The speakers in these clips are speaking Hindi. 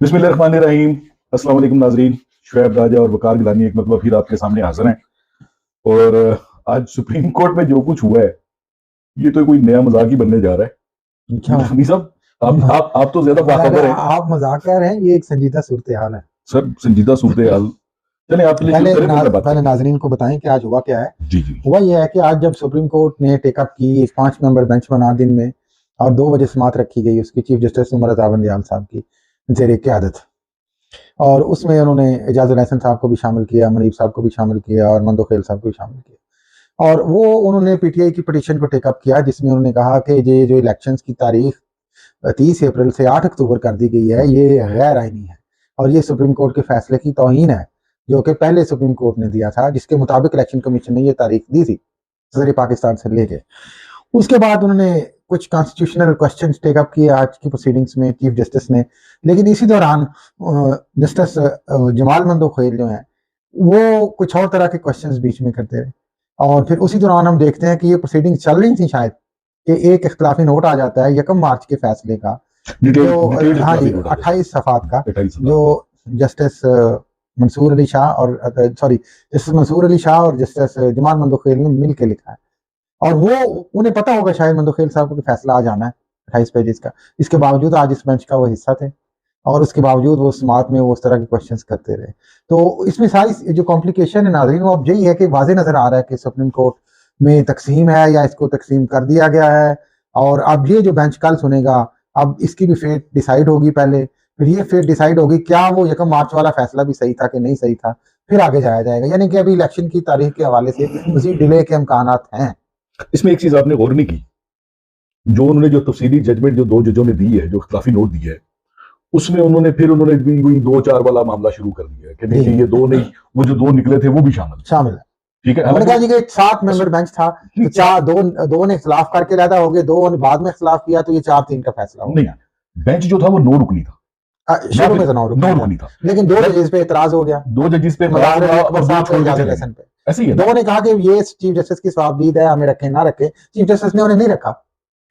बिस्मिल्लाहिर्रहमानिर्रहीम। अस्सलाम वालेकुम नाजरीन। शुएब राजा और वकार गिलानी एक मतलब फिर आपके सामने हाजिर हैं। और आज सुप्रीम कोर्ट में जो कुछ हुआ है ये तो कोई नया मजाक ही बनने जा रहा है। अच्छा, गिलानी साहब, आप तो ज्यादा बाखबर हैं। आप मजाक कर रहे हैं, ये एक संजीदा सूरत हाल है। सर संजीदा सूरत हाल, चले आप पहले शुरू करें, फिर मैं बात पहले नाजरीन को बताएं कि आज हुआ क्या है। जी जी हुआ यह है कि आज जब सुप्रीम कोर्ट ने टेकअप की 5 मेंबर बेंच बना दिन में और 2 बजे समात रखी गई उसकी चीफ जस्टिस उमर रज़ा बंदियाल साहब की ज़ेर क़यादत, और उसमें उन्होंने एजाज़ुल अहसन साहब को भी शामिल किया, मुनीब साहब को भी शामिल किया और मंदोखेल साहब को भी शामिल किया। और वो उन्होंने पीटीआई की पिटीशन को टेकअप किया जिसमें उन्होंने कहा कि ये जो इलेक्शंस की तारीख 30 अप्रैल से 8 अक्टूबर कर दी गई है, ये गैर आईनी है और ये सुप्रीम कोर्ट के फैसले की तौहीन है जो कि पहले सुप्रीम कोर्ट ने दिया था, जिसके मुताबिक इलेक्शन कमीशन ने ये तारीख दी थी सदर पाकिस्तान से लेके। उसके बाद उन्होंने कुछ कॉन्स्टिट्यूशनल क्वेश्चंस टेकअप किए आज की प्रोसीडिंग्स में चीफ जस्टिस ने, लेकिन इसी दौरान जस्टिस जमाल मंदोखेल जो हैं वो कुछ और तरह के क्वेश्चंस बीच में करते रहे। और फिर उसी दौरान हम देखते हैं कि ये प्रोसीडिंग चल रही थी शायद कि एक इख्तिलाफी नोट आ जाता है 1 मार्च के फैसले का, जो हाँ जी 28 सफ़ात का, जो जस्टिस मंसूर अली शाह और जस्टिस मंसूर अली शाह और जस्टिस जमाल मंदोखेल ने मिल के लिखा है। और वो उन्हें पता होगा शायद मंदोखेल साहब को कि फैसला आ जाना है 28 पेजेस का, इसके बावजूद आज इस बेंच का वो हिस्सा थे और उसके बावजूद वो समात में वो उस तरह के क्वेश्चंस करते रहे। तो इसमें सारी जो कॉम्प्लिकेशन है नाज़रीन, वो अब यही है कि वाज़ेह नज़र आ रहा है कि सुप्रीम कोर्ट में तकसीम है या इसको तकसीम कर दिया गया है। और अब ये जो बेंच कल सुनेगा, अब इसकी भी फेट डिसाइड होगी पहले, फिर ये फेट डिसाइड होगी क्या वो 1 मार्च वाला फैसला भी सही था कि नहीं सही था, फिर आगे जाया जाएगा। यानी कि अभी इलेक्शन की तारीख के हवाले से मज़ीद डिले के इम्कानात हैं। इसमें एक चीज आपने गौर नहीं की, जो उन्होंने जो तफसीली जजमेंट जो 2 जजों ने दी है, जो इख्तिलाफी नोट दिया है, उसमें उन्होंने वही 2-4 वाला मामला शुरू कर दिया है कि देखिए ये 2 नहीं, वो जो 2 निकले थे वो भी शामिल है। ठीक है, उन्होंने कहा जी कि 7 मेंबर बेंच था, तो 4 ने इख्तिलाफ करके रहता हो गए, 2 ने बाद में इख्तिलाफ किया, तो ये 4-3 का फैसला हो गया। बेंच जो था वो 9 रुकनी था, शुरू में तो 9 रुकनी था, लेकिन 2 जजेस पे एतराज हो गया, 2 जजेस पे ऐसे ही 2 ने कहा कि ये चीफ जस्टिस की स्वाबदीद है, हमें रखें ना रखें। चीफ जस्टिस ने उन्हें नहीं रखा,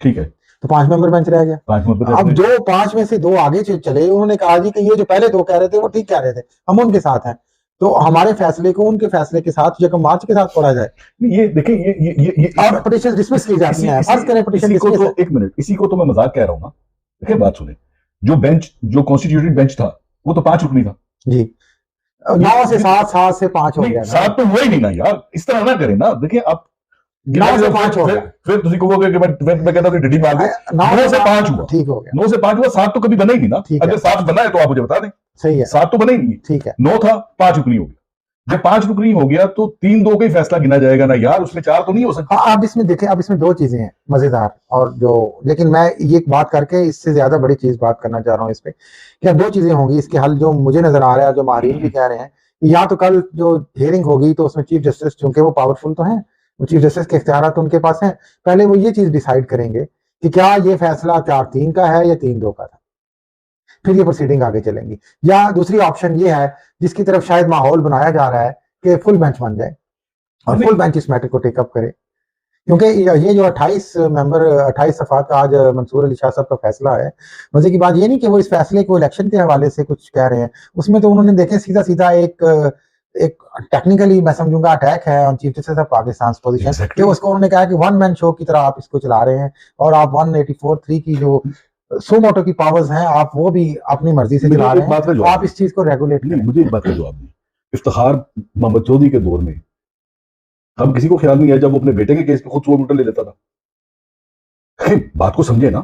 ठीक है, तो 5 मेंबर बेंच रह गया। अब जो 5 में से 2 आगे चले, उन्होंने कहा जी कि ये जो पहले 2 कह रहे थे वो ठीक कह रहे थे, हम उनके साथ हैं, तो हमारे फैसले को उनके फैसले के साथ 1 मार्च के साथ पढ़ा जाए। ये देखिए ये और पिटीशन डिसमिस की जाती है। फर्ज करें पिटीशन को तो 1 मिनट, इसी को तो मैं मजाक कह रहा हूं ना। देखिए बात सुने, जो बेंच जो कॉन्स्टिट्यूटेड बेंच था वो तो 5 रुकनी था जी, 9 से 7, 7 से 5 हो गया। 7 तो हुआ ही नहीं ना यार, इस तरह ना करें ना। देखिए आप 9 से 5 हो गया, फिर तुम कहोगे कि मैं कहता हूं कि डिडी मार दो। 9 से 5 हुआ, ठीक हो गया। 9 से 5 हुआ, 7 तो कभी बना ही नहीं ना। अगर 7 बना है तो आप मुझे बता दें। सही है, 7 तो बना ही नहीं, ठीक है। 9 था, 5 रुकनी हो गया। जब 5 रुकनी हो गया तो 3-2 का ही फैसला गिना जाएगा ना यार, उसमें 4 तो नहीं हो सकता। हाँ, आप इसमें देखें, अब इसमें 2 चीजें हैं मजेदार, और जो लेकिन मैं ये बात करके इससे ज्यादा बड़ी चीज बात करना चाह रहा हूँ इस पे कि 2 चीजें होंगी इसके हल, जो मुझे नजर आ रहा है, जो माहिरीन भी कह रहे हैं, या तो कल जो हियरिंग होगी तो उसमें चीफ जस्टिस, चूंकि वो पावरफुल तो हैं, वो चीफ जस्टिस के इख्तियार तो उनके पास हैं, पहले वो ये चीज डिसाइड करेंगे कि क्या ये फैसला 4-3 का है या 3-2 का था, फिर ये प्रोसीडिंग आगे चलेंगी। या दूसरी ऑप्शन ये है जिसकी तरफ शायद माहौल बनाया जा रहा है कि फुल बेंच बन जाए और फुल बेंच इस मैटर को टेकअप करे, क्योंकि ये जो 28 सफ़ात का आज मंसूर अली शाह साहब का फैसला है, मजे की बात ये नहीं कि वो इस फैसले को इलेक्शन के हवाले से कुछ कह रहे हैं, उसमें तो उन्होंने देखे सीधा एक टेक्निकली मैं समझूंगा अटैक है on chief justice of Pakistan position, कि उसको उन्होंने कहा कि 1 मैन शो की तरह आप इसको चला रहे हैं और आप 184(3) की जो सो मोटो की पावर्स हैं आप वो भी अपनी मर्जी से चला रहे हैं, तो आप इस चीज को रेगुलेट करें। मुझे एक बात का जवाब दें, इफ्तिखार मोहम्मद चौधरी के दौर में हम किसी को ख्याल नहीं है जब वो अपने बेटे के केस पे खुद वोट ले लेता था। बात को समझे ना,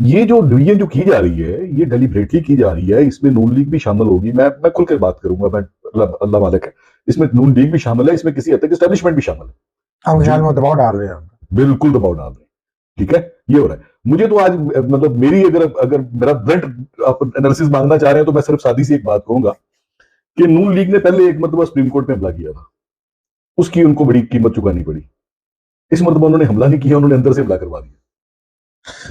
ये जो डिवीजन जो की जा रही है ये डेलिब्रेटली की जा रही है, इसमें नून लीग भी शामिल होगी। मैं खुलकर बात करूंगा, मैं अल्लाह मालिक है, इसमें नून लीग भी शामिल है, इसमें किसी हद तक एस्टेब्लिशमेट भी शामिल है। दबाव डाल रहे हैं, बिल्कुल दबाव डाल रहे हैं, ठीक है, ये हो रहा है। मुझे तो आज मतलब मेरी अगर मेरा ब्लंट एनालिसिस मांगना चाह रहे हैं तो मैं सिर्फ सादी सी एक बात कहूंगा कि नून लीग ने पहले एक मरतबा सुप्रीम कोर्ट में हमला किया था, उसकी उनको बड़ी कीमत चुकानी पड़ी। इस मरतबा उन्होंने हमला नहीं किया, उन्होंने अंदर से हमला करवा दिया।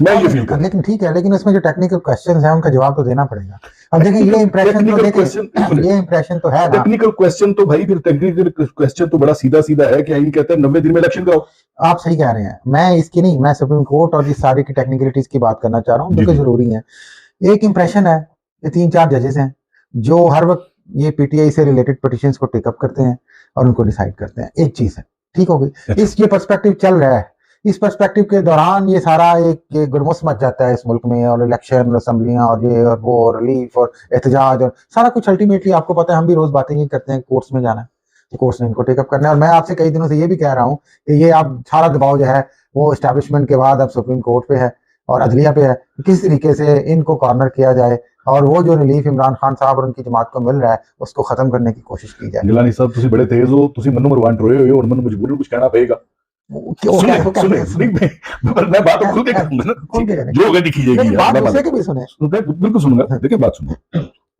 मैं ये फील कर, लेकिन ठीक है, लेकिन इसमें जो टेक्निकल क्वेश्चंस हैं उनका जवाब तो देना पड़ेगा। अब देखिए ये इंप्रेशन तो है ना, टेक्निकल क्वेश्चन तो भाई, फिर टेक्निकल क्वेश्चन तो बड़ा सीधा है कि कहते हैं 90 दिन में इलेक्शन कराओ। आप सही कह रहे हैं, मैं इसकी नहीं, मैं सुप्रीम कोर्ट और इस सारी की टेक्निकलिटीज की बात करना चाह रहा हूँ जो कि जरूरी है। एक इंप्रेशन है ये 3-4 जजेस हैं जो हर वक्त ये पीटीआई से रिलेटेड पिटिशंस को टेकअप करते हैं और उनको डिसाइड करते हैं। एक चीज है, ठीक हो गई। इस ये पर्सपेक्टिव चल रहा है, इस पर्सपेक्टिव के दौरान ये सारा एक गुरमुस मच जाता है इस मुल्क में, और इलेक्शन और असेंबलियां और ये और वो और रिलीफ और एहतजाज और सारा कुछ। अल्टीमेटली आपको पता है, हम भी रोज बातें ये करते हैं, कोर्ट्स में जाना है तो कोर्ट्स ने इनको टेकअप करना है। और मैं आपसे कई दिनों से ये भी कह रहा हूँ कि ये अब सारा दबाव जो है वो एस्टैब्लिशमेंट के बाद अब सुप्रीम कोर्ट पे है और अदलिया पे है, किस तरीके से इनको कॉर्नर किया जाए और वो जो रिलीफ इमरान खान साहब और उनकी जमात को मिल रहा है उसको खत्म करने की कोशिश की जाए। गिलानी साहब तुसी बड़े तेज हो, तुसी मनु मरवान रोए हो और मनु मजबूरन कुछ कहना पड़ेगा। मैं बात खुल के करूंगा, जो होगा दिखी जाएगी यार, बात उसे के भी सुने, बिल्कुल सुनूंगा। देखिए बात सुनो,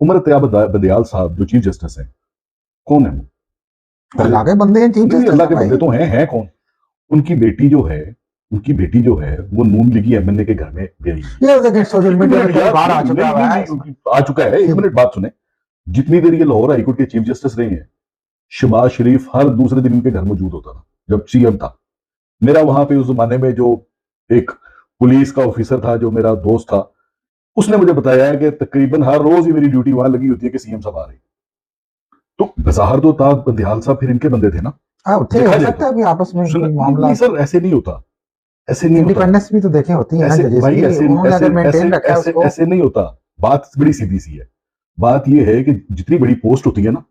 उमर अत्याब बंदियाल साहब जो चीफ जस्टिस हैं, कौन है वो? अल्लाह के बंदे हैं चीफ जस्टिस, अल्लाह के बंदे तो हैं कौन? उनकी बेटी जो है वो नून लीगी एमएनए के घर में गई। ये सोशल मीडिया पे बाहर आ चुका है। एक मिनट बात सुने, जितनी देर ये लाहौर हाईकोर्ट के चीफ जस्टिस रहे हैं, शहबाज शरीफ हर दूसरे दिन उनके घर मौजूद होता था जब सीएम था। मेरा वहां पे उस जमाने में जो एक पुलिस का ऑफिसर था जो मेरा दोस्त था, उसने मुझे बताया कि तकरीबन हर रोज ही मेरी ड्यूटी वहां लगी होती है कि सीएम साहब आ रहे। तो बज़ाहिर तो था बंदियाल साहब फिर इनके बंदे थे ना। हो सकता है आपस में मामला। सर ऐसे नहीं होता, ऐसे नहीं, इंडिपेंडेंस भी तो देखें होती है ना जजेस की, उन्होंने अगर मेंटेन रखा है उसको। ऐसे नहीं होता। बात बड़ी सीधी सी है। बात ये है कि जितनी बड़ी पोस्ट होती है ना,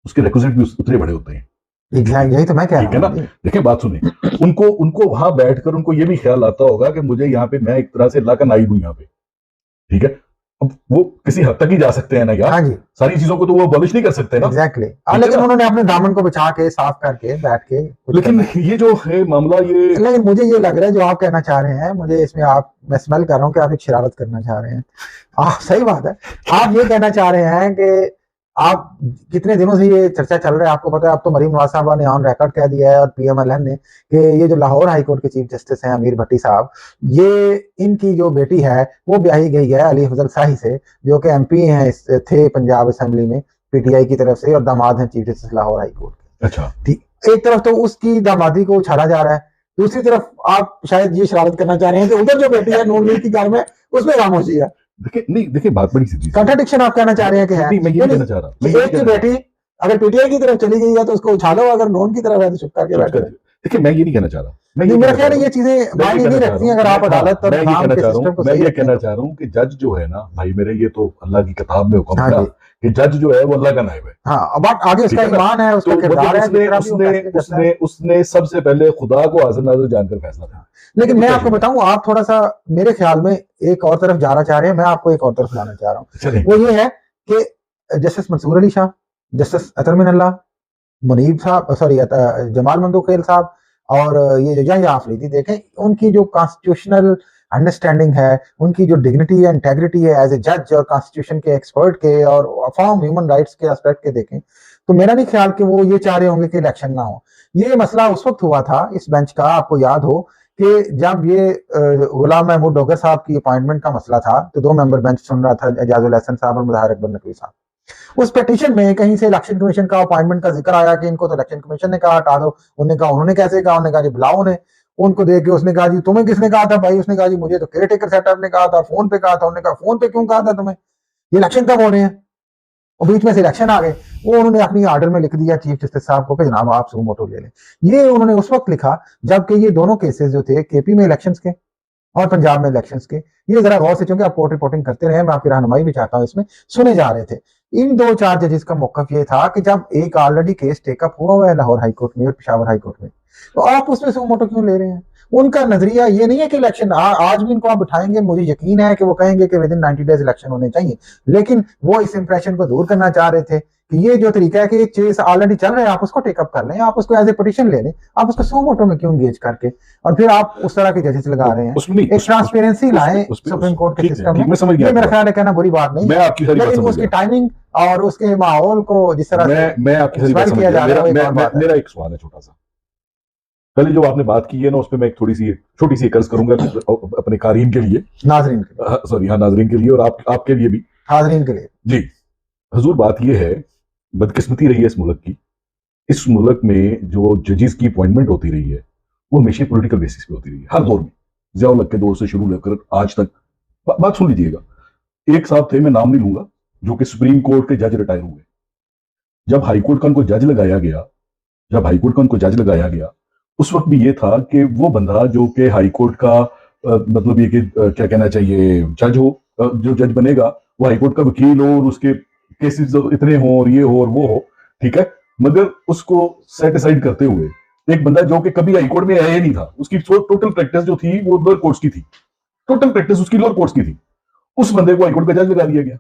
उसके रिक्विजिट भी उतने बड़े होते हैं। यही तो मैं कह रहा हूं। देखिए बात सुने, उनको वहां बैठकर उनको ये भी ख्याल आता होगा कि मुझे यहाँ पे मैं एक तरह से अल्लाह का नाइब हूं यहाँ पे, ठीक है। अब वो किसी हद तक ही जा सकते हैं ना यार। हाँ जी, सारी चीजों को तो वो अबॉलिश नहीं कर सकते ना। एग्जैक्टली। लेकिन उन्होंने अपने दामन को बचा के साफ करके बैठ के। लेकिन ये जो है मामला ये, लेकिन मुझे ये लग रहा है जो आप कहना चाह रहे हैं, मुझे इसमें मैं स्मेल कर रहा हूँ कि आप एक शरारत करना चाह रहे हैं। सही बात है, आप ये कहना चाह रहे हैं कि आप कितने दिनों से ये चर्चा चल रहा है, आपको पता है, अब तो मरीम नवाज साहब ने ऑन रिकॉर्ड कह दिया है और पीएमएलएन ने कि ये जो लाहौर हाई कोर्ट के चीफ जस्टिस हैं अमीर भट्टी साहब, ये इनकी जो बेटी है वो ब्याही गई है अली अफजल शाही से, जो कि एमपी हैं थे पंजाब असेंबली में पीटीआई की तरफ से, और दामाद हैं chief justice Lahore high court के। अच्छा, ठीक, एक तरफ तो उसकी दामादी को उछाला जा रहा है, दूसरी तरफ आप शायद ये शरारत करना चाह रहे हैं कि उधर जो बेटी है नून लीग की घर में, उसमें खामोशी है। देखिए बात बड़ी सीधी, कंट्राडिक्शन आप कहना चाह रहे हैं कि है। मैं ये कहना चाह रहा, एक की बेटी अगर पीटीआई की तरफ चली गई है तो उसको उछालो, अगर नून की तरफ है तो चुप करके बैठो। देखिए मैं ये नहीं कहना चाह रहा, मेरा ख्याल है ये चीजें मायने नहीं रखती हैं अगर आप अदालत और निजाम के सिस्टम को सही। मैं ये कहना चाह रहा हूँ कि जज जो है ना भाई मेरे, ये तो अल्लाह की किताब में हुक्म है कि जज जो है वो अल्लाह का नाइब है। हाँ, बट आगे उसका ईमान है, उसका किरदार है। उसने सबसे पहले खुदा को हाजिर नाज़िर जानकर फैसला किया। लेकिन मैं आपको बताऊं, आप थोड़ा सा मेरे ख्याल में एक और तरफ जाना चाह रहे हैं, मैं आपको एक और तरफ लाना चाह रहा हूँ। वो ये है कि जस्टिस मंसूर अली शाह, जस्टिस अतर मिनल्ला, मुनीब साहब, सॉरी जमाल मंदोखेल साहब, और ये जो यहया अफरीदी, देखें उनकी जो कॉन्स्टिट्यूशनल अंडरस्टैंडिंग है, उनकी जो डिग्निटी है, इंटेग्रिटी है एज ए जज और कॉन्स्टिट्यूशन के एक्सपर्ट के और फॉर्म ह्यूमन राइट्स के एस्पेक्ट के देखें, तो मेरा नहीं ख्याल कि वो ये चाह रहे होंगे कि इलेक्शन ना हो। ये मसला उस वक्त हुआ था इस बेंच का, आपको याद हो कि जब ये गुलाम महमूद डोगर साहब की अपॉइंटमेंट का मसला था, तो 2 मेंबर बेंच सुन रहा था, एजाजुल हसन साहब और मुज़ाहिर अकबर नकवी साहब। उस पिटीशन में कहीं से इलेक्शन कमीशन का अपॉइंटमेंट का जिक्र आया कि इनको तो इलेक्शन कमीशन ने कहा हटा दो। उन्होंने कैसे कहा? उन्होंने कहा जी बुलाओ उन्हें। उनको देख के उसने कहा जी तुम्हें किसने कहा था भाई? उसने कहा जी मुझे तो केयरटेकर सेटअप ने कहा था, फोन पे कहा था। उन्होंने कहा फोन पे क्यों कहा था तुम्हें? ये इलेक्शन कब हो रहे हैं? और बीच में से इलेक्शन आ गए। वो उन्होंने अपनी आर्डर में लिख दिया चीफ जस्टिस साहब को कि जनाब आप सू मोटो ले लें। ये उन्होंने उस वक्त लिखा जबकि ये दोनों केसेस जो थे केपी में इलेक्शंस के और पंजाब में इलेक्शंस के, ये जरा गौर से, क्योंकि आप कोर्ट रिपोर्टिंग करते रहे, मैं आपकी रहनुमाई भी चाहता हूं, इसमें सुने जा रहे थे। इन 2-4 जजेस का मौकफ ये था कि जब एक ऑलरेडी केस टेकअप हुआ हुआ है लाहौर हाईकोर्ट में और पेशावर हाईकोर्ट में, तो आप उसमें सू मोटो क्यों ले रहे हैं? उनका नजरिया ये नहीं है कि इलेक्शन आज भी इनको आप बिठाएंगे, मुझे यकीन है कि वो कहेंगे कि विद इन 90 डेज इलेक्शन होने चाहिए, लेकिन वो इस इंप्रेशन को दूर करना चाह रहे थे कि ये जो तरीका है कि एक केस ऑलरेडी चल रहा है आप उसको टेकअप कर लें, आप उसको एज ए पिटीशन ले लें, आप उसको सू मोटो में क्यों एंगेज करके और फिर आप उस तरह के जजेस लगा रहे हैं। एक ट्रांसपेरेंसी लाएं सुप्रीम कोर्ट के सिस्टम में। मेरा ख्याल है कहना बुरी बात नहीं, लेकिन उसकी टाइमिंग और उसके माहौल को जिस तरह मैं आपकी सारी बात किया जा रहा है। मेरा एक सवाल है छोटा सा, पहले जो आपने बात की है ना उस पर मैं एक छोटी सी कर्ज करूंगा अपने कारीन के लिए, नाजरीन के लिए, सॉरी हाँ नाजरीन के लिए और आपके लिए भी, हाजरीन के लिए जी। हुजूर बात ये है, बदकिस्मती रही है इस मुल्क की, इस मुल्क में जो जजेस की अपॉइंटमेंट होती रही है वो हमेशा पॉलिटिकल बेसिस पे होती रही है, हर दौर में, ज़ियाउल हक के दौर से शुरू लेकर आज तक। बात सुन लीजिएगा, एक साहब थे, मैं नाम नहीं लूंगा, जो कि सुप्रीम कोर्ट के जज रिटायर हुए। जब हाईकोर्ट का उनको जज लगाया गया, उस वक्त भी ये था कि वो बंदा जो कि हाईकोर्ट का मतलब ये कि क्या कहना चाहिए, जज हो, जो जज बनेगा वो हाईकोर्ट का वकील हो और उसके केसेस इतने हो और ये हो और वो हो, ठीक है, मगर उसको सेट असाइड करते हुए एक बंदा जो कि कभी हाईकोर्ट में आया ही नहीं था, उसकी टोटल प्रैक्टिस जो थी वो लोअर कोर्ट्स की थी, टोटल प्रैक्टिस उसकी लोअर कोर्ट्स की थी, उस बंदे को हाईकोर्ट का जज लगा दिया गया।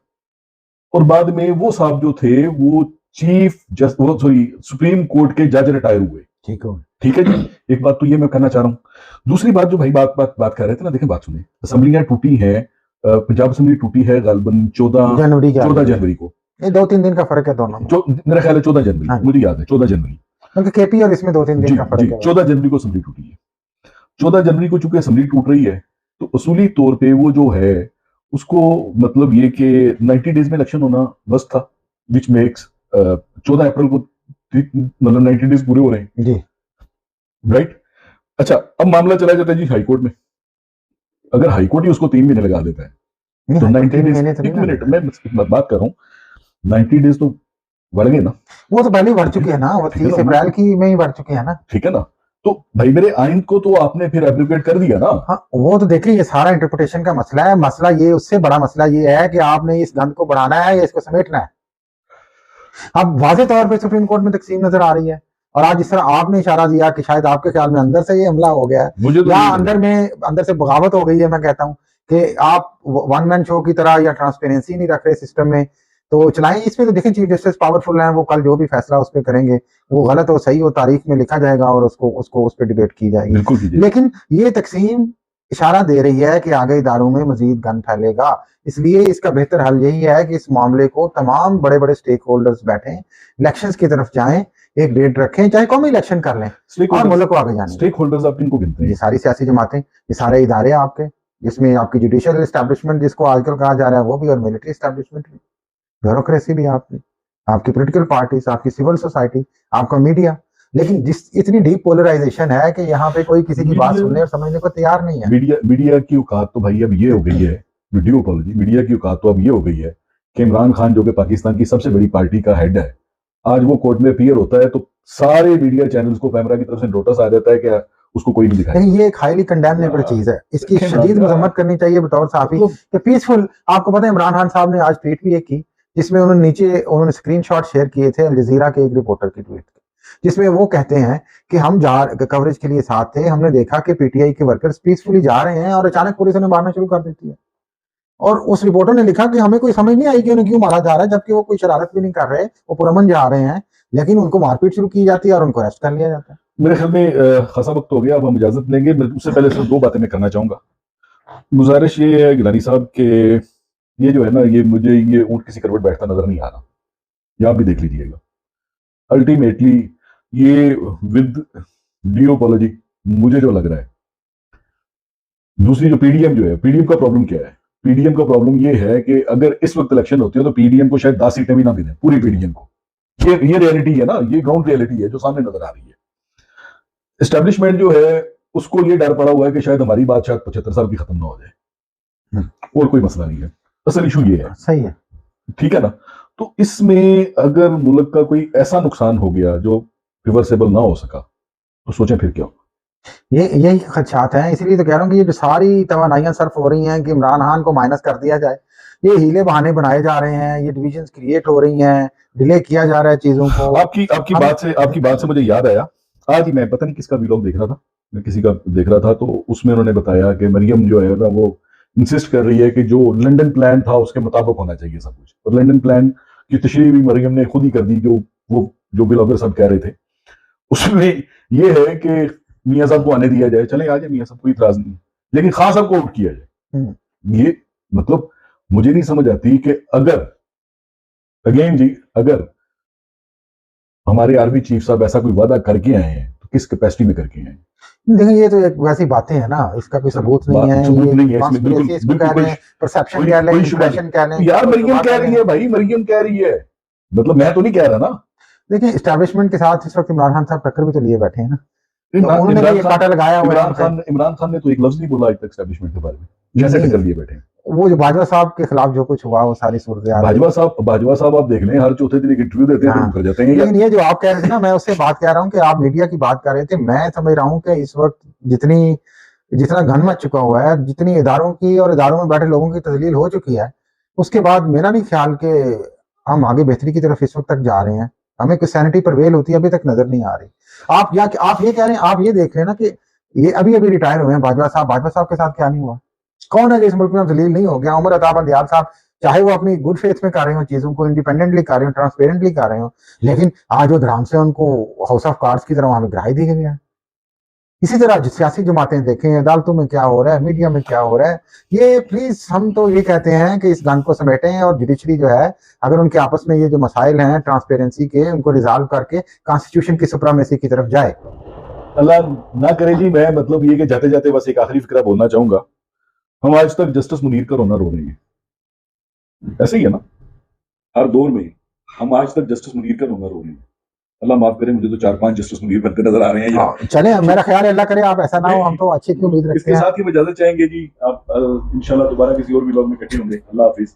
और बाद में वो साहब जो थे वो सुप्रीम कोर्ट के जज रिटायर हुए। ठीक है जी, एक बात तो ये मैं कहना चाह रहा हूं। दूसरी बात जो भाई बात कर रहे थे ना, देखें बात सुनिए, असेंबलियां टूटी हैं, पंजाब असेंबली टूटी है गालबन 14 जनवरी को, ये 2-3 दिन का फर्क है दोनों में। मेरा ख्याल है 14 जनवरी, मुझे याद है 14 जनवरी, क्योंकि केपी और इसमें 2-3 दिन का फर्क है। 14 जनवरी को असेंबली टूटी है। 14 जनवरी को चूंकि असेंबली टूट रही है तो उसूली तौर पे वो जो है उसको मतलब ये कि 90 डेज में इलेक्शन होना बस था, विच मेक्स 14 अप्रैल को मतलब 90 डेज पूरे हो रहे हैं जी, राइट। अच्छा, अब मामला चला जाता है जी हाईकोर्ट में। अगर हाईकोर्ट ही उसको 3 महीने लगा देता है तो 90 डेज, एक मिनट मैं बात कर रहा हूँ, 90 डेज तो बढ़ गए ना, वो तो पहले ही बढ़ चुके हैं ना, वो 30 अप्रैल की में ही बढ़ चुके हैं ना, ठीक है ना। तो भाई मेरे आइन को तो आपने फिर एब्रोगेट कर दिया ना। हाँ, वो तो देखिए ये सारा इंटरप्रिटेशन का मसला है। मसला ये, उससे बड़ा मसला ये है कि आपने इस गंद को बढ़ाना है या इसको समेटना है। अब वाज़ेह तौर पे सुप्रीम कोर्ट में तकसीम नजर आ रही है, और आज जिस तरह आपने इशारा दिया कि शायद आपके ख्याल में अंदर से ये हमला हो गया है, मुझे तो या अंदर से बगावत हो गई है। मैं कहता हूँ कि आप वन मैन शो की तरह या ट्रांसपेरेंसी नहीं रख रहे सिस्टम में, तो चलाएं। इसमें तो देखें चीफ जस्टिस पावरफुल हैं, वो कल जो भी फैसला उस पर करेंगे वो गलत हो सही हो तारीख में लिखा जाएगा और उसको उस पर डिबेट की जाएगी। लेकिन ये तकसीम इशारा दे रही है कि आगे इदारों में मजीद गन फैलेगा, इसलिए इसका बेहतर हल यही है कि इस मामले को तमाम बड़े बड़े स्टेक होल्डर्स बैठें, इलेक्शंस की तरफ जाएं, एक डेट रखें, चाहे कौमी इलेक्शन कर लें और मुल्क को आगे जाने। स्टेक होल्डर्स आप किनको गिनते हैं? ये सारी सियासी जमातें, ये सारे इदारे आपके, जिसमें आपकी जुडिशियल एस्टैब्लिशमेंट जिसको आजकल कहा जा रहा है वो भी, और मिलिट्री एस्टैब्लिशमेंट भी, ब्यूरोक्रेसी भी आपकी पॉलिटिकल पार्टीज, आपकी सिविल सोसाइटी, आपका मीडिया। लेकिन जिस इतनी डीप पोलराइजेशन है कि यहाँ पे कोई किसी की बात सुनने और समझने को तैयार नहीं है। मीडिया की औकात तो भाई अब ये हो गई है, वीडियो अपॉलॉजी, मीडिया की औकात तो अब ये हो गई है कि इमरान खान जो कि पाकिस्तान की सबसे बड़ी पार्टी का हेड है, आज वो कोर्ट में अपीयर होता है तो सारे मीडिया चैनल्स को कैमरा की तरफ से नोटिस आ जाता है कि उसको कोई नहीं दिखाएगा। ये एक हाईली कंडेमनेबल चीज है, इसकी शदीद मजम्मत करनी चाहिए बतौर साफी कि पीसफुल। आपको पता है इमरान खान साहब ने आज ट्वीट भी एक की जिसमें उन्होंने स्क्रीनशॉट शेयर किए थे अल जजीरा के एक रिपोर्टर की ट्वीट, जिसमें वो कहते हैं कि हम कवरेज के लिए साथ थे, हमने देखा कि पीटीआई के वर्कर्स पीसफुली जा रहे हैं और अचानक पुलिस उन्हें मारना शुरू कर देती है। और उस रिपोर्टर ने लिखा कि हमें कोई समझ नहीं आई कि उन्हें क्यों मारा जा रहा है, जबकि वो कोई शरारत भी नहीं कर रहे, वो पुरअमन जा रहे हैं, लेकिन उनको मारपीट शुरू की जाती है और उनको अरेस्ट कर लिया जाता है। मेरे ख्याल में खासा वक्त हो गया, अब हम इजाजत लेंगे। उससे पहले सिर्फ 2 बातें मैं करना चाहूंगा। गुजारिश ये है गिलानी साहब के, ये जो है ना, मुझे ये ऊंट किसी करवट बैठता नजर नहीं आ रहा, ये आप भी देख लीजिएगा। अल्टीमेटली ये विद ड्यू अपॉलॉजी मुझे जो लग रहा है, दूसरी जो पीडीएम जो है, पीडीएम का प्रॉब्लम क्या है? पीडीएम का प्रॉब्लम ये है कि अगर इस वक्त इलेक्शन होती है तो पीडीएम को शायद 10 सीटें भी ना मिले, पूरी पीडीएम को। ये रियलिटी है ना, ये ग्राउंड रियलिटी है जो सामने नजर आ रही है। एस्टेब्लिशमेंट जो है उसको ये डर पड़ा हुआ है कि शायद हमारी बात शायद 75 साल की खत्म ना हो जाए, और कोई मसला नहीं है। असल इशू ये है, सही है, ठीक है ना। तो इसमें अगर मुल्क का कोई ऐसा नुकसान हो गया जो रिवर्सेबल ना हो सका तो सोचें फिर क्या। यही खदशात हैं, इसीलिए तो कह रहा हूँ कि ये जो सारी तवानाइयां सर्फ हो रही हैं कि इमरान खान को माइनस कर दिया जाए, ये हीले बहाने बनाए जा रहे हैं, ये डिविजन्स क्रिएट हो रही हैं, डिले किया जा रहा है चीजों को। आपकी बात से मुझे याद आया, आज ही मैं पता नहीं किसका वीडियो देख रहा था, मैं किसी का देख रहा था, तो उसमें उन्होंने बताया कि मरियम जो है ना वो इंसिस्ट कर रही है कि जो लंदन प्लान था उसके मुताबिक होना चाहिए सब कुछ, और लंदन प्लान की तशरीह भी मरियम ने खुद ही कर दी, जो बिलॉगर सब कह रहे थे। उसमें ये है कि मियाँ साहब को आने दिया जाए, चले आ जाए मियाँ साहब, कोई इतराज नहीं, लेकिन खान साहब को आउट किया जाए। ये मतलब मुझे नहीं समझ आती कि अगर अगेन जी, अगर हमारे आर्मी चीफ साहब ऐसा कोई वादा करके आए हैं तो किस कैपेसिटी में करके आए हैं? देखिए ये तो एक वैसी बातें हैं ना, इसका कोई सबूत नहीं है, सबूत नहीं है इसमें, बिल्कुल परसेप्शन कह लें, इंप्रेशन कह लें। यार मरियम कह रही है भाई, मरियम कह रही है, मतलब मैं तो नहीं कह रहा ना। देखिए एस्टैब्लिशमेंट के साथ इस वक्त इमरान खान साहब टक्कर भी तो लिए बैठे हैं ना, उन्होंने भी कांटा लगाया हुआ है। इमरान खान ने तो एक लफ्ज नहीं बोला आज तक एस्टैब्लिशमेंट के बारे में, जैसे टक्कर लिए बैठे हैं। वो जो बाजवा साहब के खिलाफ जो कुछ हुआ वो सारी सूरत बाजवा साहब आप देख लें, हर चौथे दिन एक इंटरव्यू देते हैं, हाँ। तो कर जाते हैं। लेकिन ये जो आप कह रहे थे ना, मैं उससे बात कह रहा हूँ कि आप मीडिया की बात कर रहे थे, मैं समझ रहा हूँ कि इस वक्त जितना घन मच चुका हुआ है, जितनी इदारों की और इदारों में बैठे लोगों की तजलील हो चुकी है, उसके बाद मेरा नहीं ख्याल कि हम आगे बेहतरी की तरफ इस वक्त तक जा रहे हैं। हमें कोई सैनिटी परवेल होती है अभी तक नजर नहीं आ रही। आप ये कह रहे हैं, आप ये देख रहे हैं ना कि ये अभी अभी रिटायर हुए हैं बाजवा साहब के साथ क्या नहीं हुआ? कौन है जिस मुल्क में जलील नहीं हो गया? उमर अता बंदियाल साहब, चाहे वो अपनी गुड फेथ में कर रहे हो, चीजों को इंडिपेंडेंटली कर रहे हो, ट्रांसपेरेंटली कर रहे हो, लेकिन आज वो धराम से उनको हाउस ऑफ कार्ड्स की तरह वहां पे गिराई दी गया है। इसी तरह सियासी जमातें देखें, अदालतों में क्या हो रहा है, मीडिया में क्या हो रहा है, ये प्लीज हम तो ये कहते हैं कि इस गंग को समेटें और जुडिशरी जो है, अगर उनके आपस में ये जो मसाइल हैं ट्रांसपेरेंसी के, उनको रिजॉल्व करके कॉन्स्टिट्यूशन की सुप्रीमेसी की तरफ जाए। अल्लाह ना करे जी। मैं मतलब ये कि जाते जाते बस एक आखिरी फिक्रा बोलना चाहूंगा, हम आज तक जस्टिस मुनीर का रोना रो रहे हैं, ऐसे ही है ना, हर दौर में हम आज तक जस्टिस मुनीर का रोना रो रहे हैं। अल्लाह माफ करे, मुझे तो 4-5 जस्टिस मुनीर बनकर नजर आ रहे हैं यार। चले, मेरा ख्याल है अल्लाह करे आप ऐसा ना हो, हम तो अच्छी की उम्मीद रखते हैं। इसके साथ ही हम इजाजत चाहेंगे जी। आप इंशाल्लाह दोबारा किसी और व्लॉग में इकट्ठे होंगे। अल्लाह हाफिज।